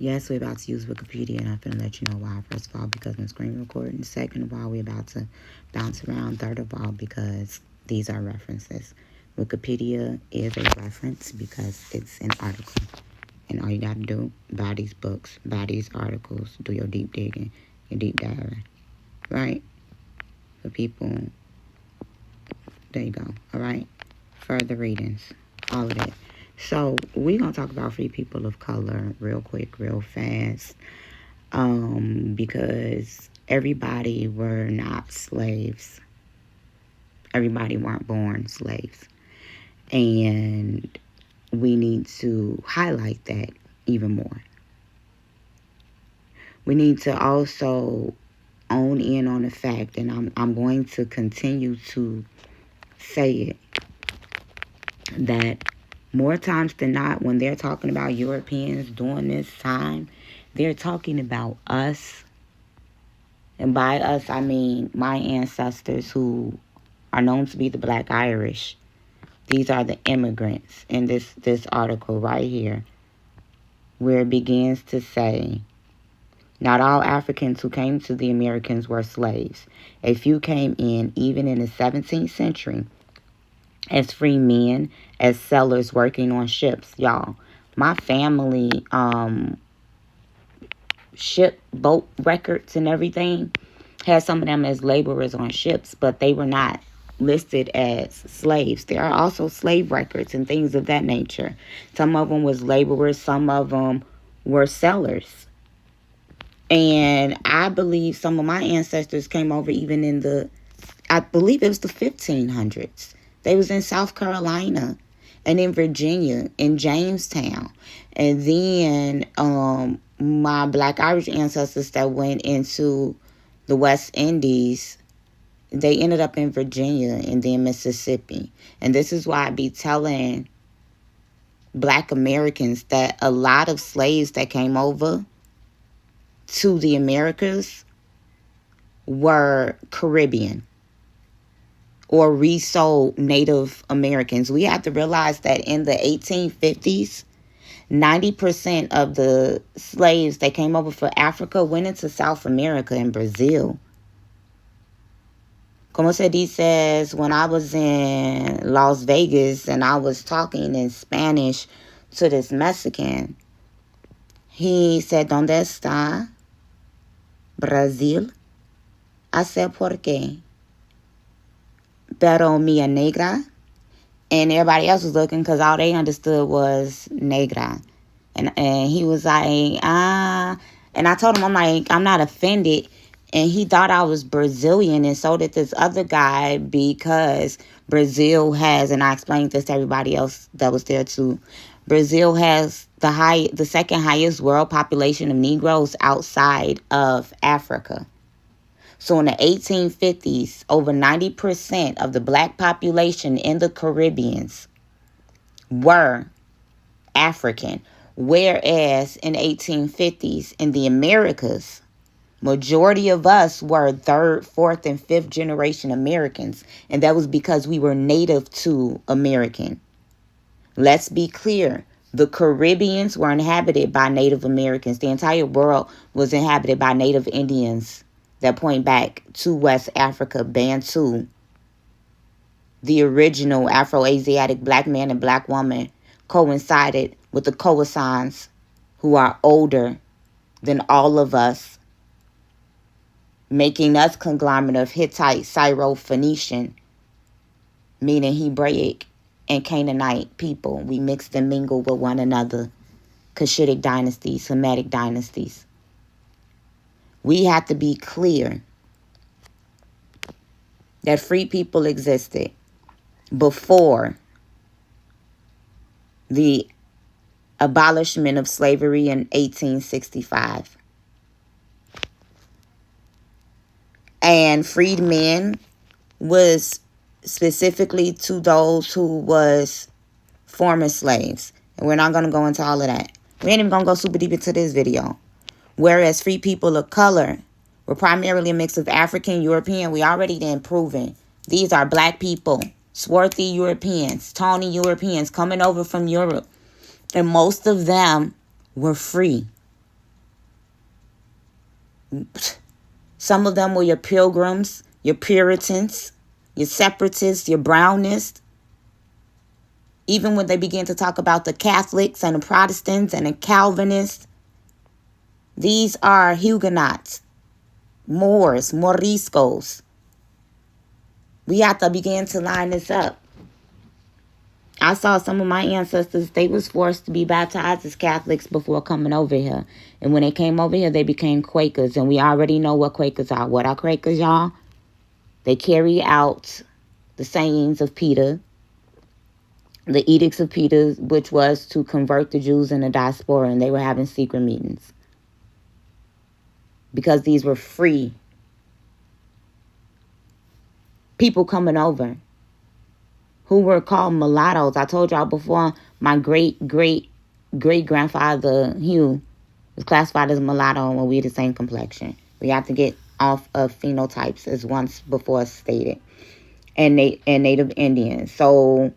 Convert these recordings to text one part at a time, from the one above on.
Yes, we're about to use Wikipedia, and I'm going to let you know why. First of all, because I'm screen recording. Second of all, we're about to bounce around. Third of all, because these are references. Wikipedia is a reference because it's an article. And all you got to do, buy these books, buy these articles, do your deep digging, your deep diving. Right? For people, there you go. All right? Further readings. All of that. So, we're going to talk about free people of color real quick, real fast. Because everybody were not slaves. Everybody weren't born slaves. And we need to highlight that even more. We need to also own in on the fact, and I'm going to continue to say it, that more times than not, when they're talking about Europeans during this time, they're talking about us. And by us, I mean my ancestors who are known to be the Black Irish. These are the immigrants in this article right here, where it begins to say, not all Africans who came to the Americas were slaves. A few came in, even in the 17th century, as free men, as sailors working on ships. Y'all, my family ship boat records and everything had some of them as laborers on ships, but they were not listed as slaves. There are also slave records and things of that nature. Some of them was laborers, some of them were sellers. And I believe some of my ancestors came over even in I believe it was the 1500s. They was in South Carolina and in Virginia, in Jamestown. And then my Black Irish ancestors that went into the West Indies, they ended up in Virginia and then Mississippi. And this is why I be telling Black Americans that a lot of slaves that came over to the Americas were Caribbean or resold Native Americans. We have to realize that in the 1850s, 90% of the slaves that came over for Africa went into South America and Brazil. Como se dice, when I was in Las Vegas and I was talking in Spanish to this Mexican, he said, ¿Dónde está Brazil? I said, ¿Por qué? Pero mia negra. And everybody else was looking because all they understood was negra. And he was like, ah. And I told him, I'm like, I'm not offended. And he thought I was Brazilian, and so did this other guy, because Brazil has, and I explained this to everybody else that was there too, Brazil has the second highest world population of Negroes outside of Africa. So in the 1850s, over 90% of the Black population in the Caribbeans were African. Whereas in the 1850s, in the Americas, majority of us were third, fourth, and fifth generation Americans. And that was because we were native to American. Let's be clear. The Caribbeans were inhabited by Native Americans. The entire world was inhabited by Native Indians that point back to West Africa, Bantu. The original Afro-Asiatic black man and black woman coincided with the Khoisans, who are older than all of us, making us conglomerate of Hittite, Syro-Phoenician, meaning Hebraic and Canaanite people. We mixed and mingled with one another. Cushitic dynasties, Semitic dynasties. We have to be clear that free people existed before the abolishment of slavery in 1865. And freedmen was specifically to those who was former slaves. And we're not going to go into all of that. We ain't even going to go super deep into this video. Whereas free people of color were primarily a mix of African, European. We already done proven. These are black people, swarthy Europeans, tawny Europeans coming over from Europe. And most of them were free. Some of them were your pilgrims, your Puritans, your separatists, your Brownists. Even when they began to talk about the Catholics and the Protestants and the Calvinists, these are Huguenots, Moors, Moriscos. We have to begin to line this up. I saw some of my ancestors, they was forced to be baptized as Catholics before coming over here. And when they came over here, they became Quakers. And we already know what Quakers are. What are Quakers, y'all? They carry out the sayings of Peter, the edicts of Peter, which was to convert the Jews in the Diaspora. And they were having secret meetings. Because these were free people coming over who were called mulattoes. I told y'all before, my great-great-great-grandfather, Hugh, was classified as mulatto when we the same complexion. We have to get off of phenotypes, as once before stated, and Native Indians. So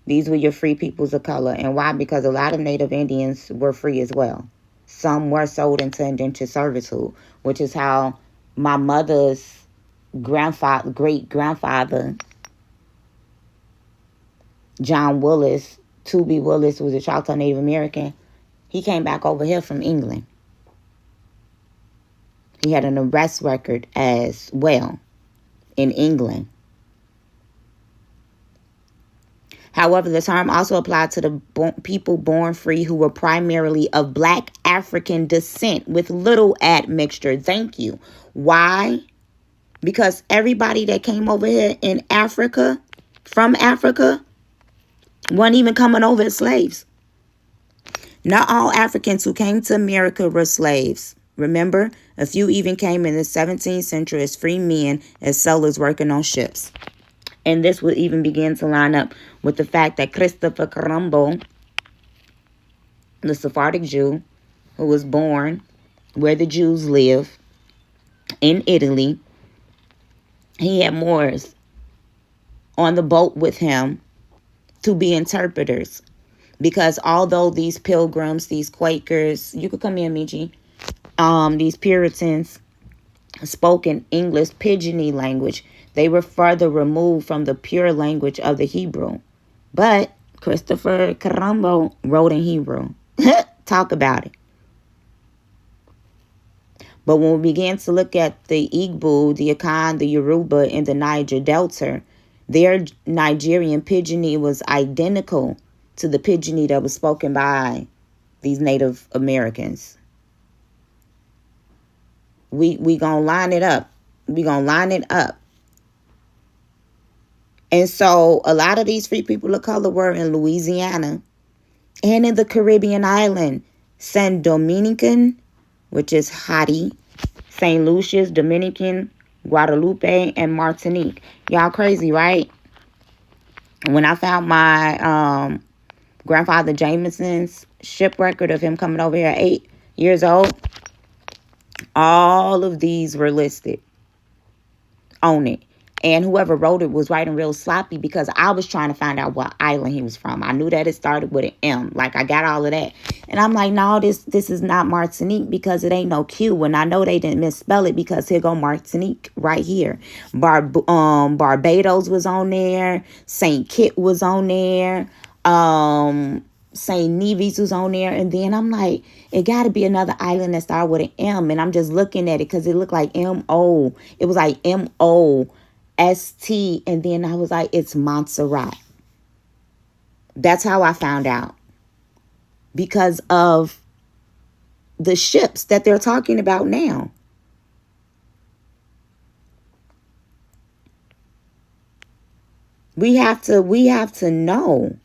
these were your free peoples of color. And why? Because a lot of Native Indians were free as well. Some were sold into indentured servitude, which is how my mother's great-grandfather, John Willis, Toobie Willis, was a Choctaw Native American. He came back over here from England. He had an arrest record as well in England. However, the term also applied to the people born free who were primarily of Black African descent with little admixture. Thank you. Why? Because everybody that came over here in Africa, from Africa, weren't even coming over as slaves. Not all Africans who came to America were slaves. Remember, a few even came in the 17th century as free men, as sailors working on ships. And this would even begin to line up with the fact that Christopher Colombo, the Sephardic Jew, who was born where the Jews live, in Italy, he had Moors on the boat with him to be interpreters. Because although these pilgrims, these Quakers, you could come in, Michi, these Puritans spoke in English pidginy language, they were further removed from the pure language of the Hebrew. But Christopher Colombo wrote in Hebrew. Talk about it. But when we began to look at the Igbo, the Akan, the Yoruba, and the Niger Delta, their Nigerian pidginy was identical to the pidginy that was spoken by these Native Americans. We gonna line it up. We gonna line it up. And so a lot of these free people of color were in Louisiana and in the Caribbean island, Saint-Domingue, which is Haiti, St. Lucia's, Dominican, Guadeloupe, and Martinique. Y'all crazy, right? When I found my grandfather Jameson's ship record of him coming over here at 8 years old, all of these were listed on it. And whoever wrote it was writing real sloppy because I was trying to find out what island he was from. I knew that it started with an M. Like, I got all of that. And I'm like, no, this is not Martinique because it ain't no Q. And I know they didn't misspell it because here go Martinique right here. Barbados was on there. St. Kitts was on there. St. Nevis was on there. And then I'm like, it got to be another island that started with an M. And I'm just looking at it because it looked like M-O. It was like M-O. ST, and then I was like, it's Montserrat. That's how I found out. Because of the ships that they're talking about now. We have to know.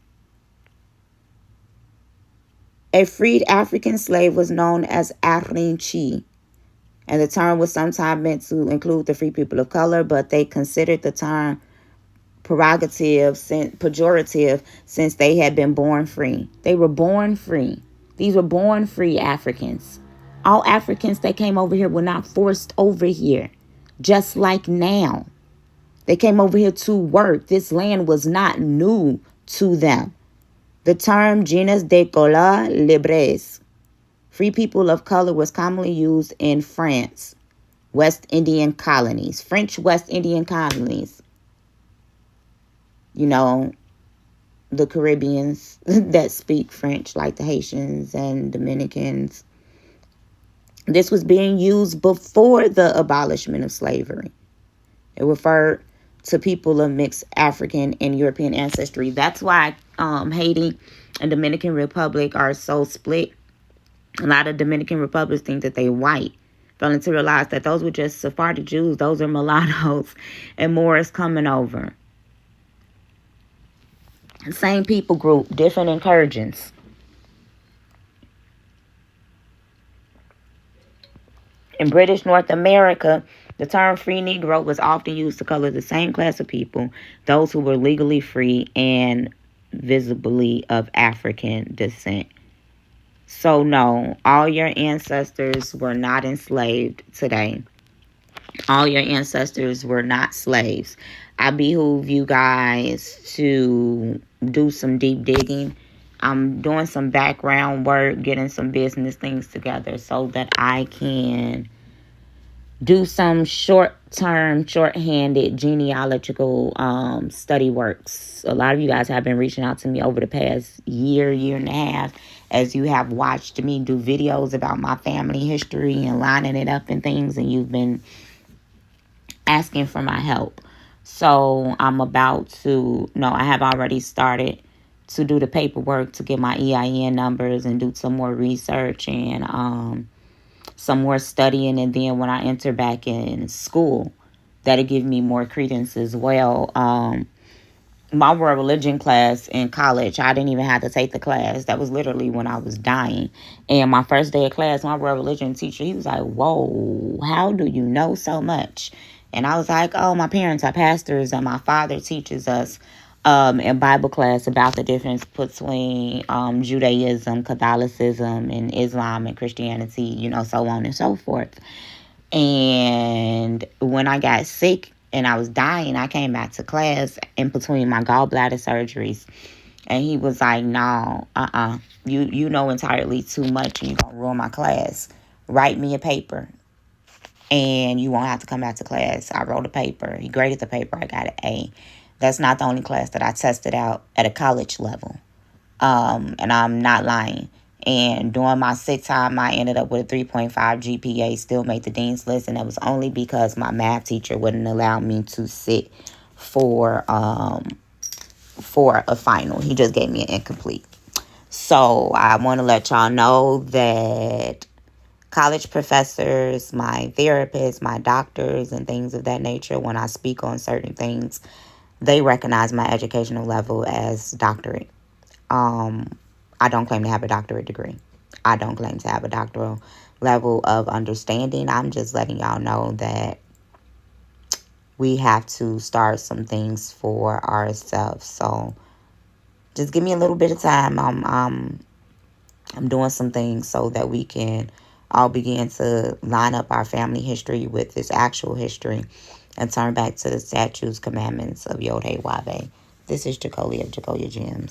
A freed African slave was known as Arinchi. And the term was sometimes meant to include the free people of color, but they considered the term pejorative since they had been born free. They were born free. These were born free Africans. All Africans that came over here were not forced over here, just like now. They came over here to work. This land was not new to them. The term genus de cola libres Free people of color was commonly used in France, West Indian colonies, French West Indian colonies. You know, the Caribbeans that speak French, like the Haitians and Dominicans. This was being used before the abolishment of slavery. It referred to people of mixed African and European ancestry. That's why Haiti and Dominican Republic are so split. A lot of Dominican Republics think that they white. Failing to realize that those were just Sephardic Jews. Those are mulattoes and Moors coming over. Same people group, different incursions. In British North America, the term free Negro was often used to color the same class of people, those who were legally free and visibly of African descent. So no, all your ancestors were not enslaved today. All your ancestors were not slaves. I behoove you guys to do some deep digging. I'm doing some background work, getting some business things together so that I can do some short-term, short-handed genealogical study works. A lot of you guys have been reaching out to me over the past year and a half as you have watched me do videos about my family history and lining it up and things, and you've been asking for my help. So I have already started to do the paperwork to get my EIN numbers and do some more research and some more studying. And then when I enter back in school, that'll give me more credence as well. My world religion class in college, I didn't even have to take the class. That was literally when I was dying. And my first day of class, my world religion teacher, he was like, whoa, how do you know so much? And I was like, oh, my parents are pastors and my father teaches us in Bible class about the difference between Judaism, Catholicism, and Islam and Christianity, so on and so forth. And when I got sick and I was dying, I came back to class in between my gallbladder surgeries. And he was like, no, you know entirely too much and you're going to ruin my class. Write me a paper and you won't have to come back to class. I wrote a paper. He graded the paper. I got an A. That's not the only class that I tested out at a college level. And I'm not lying. And during my sick time, I ended up with a 3.5 GPA, still made the dean's list. And it was only because my math teacher wouldn't allow me to sit for a final. He just gave me an incomplete. So I want to let y'all know that college professors, my therapists, my doctors, and things of that nature, when I speak on certain things, they recognize my educational level as doctorate. I don't claim to have a doctorate degree. I don't claim to have a doctoral level of understanding. I'm just letting y'all know that we have to start some things for ourselves. So just give me a little bit of time. I'm doing some things so that we can all begin to line up our family history with this actual history and turn back to the statutes, commandments of Yod Hey Wabe. This is Jacolia of Jacolia Gems.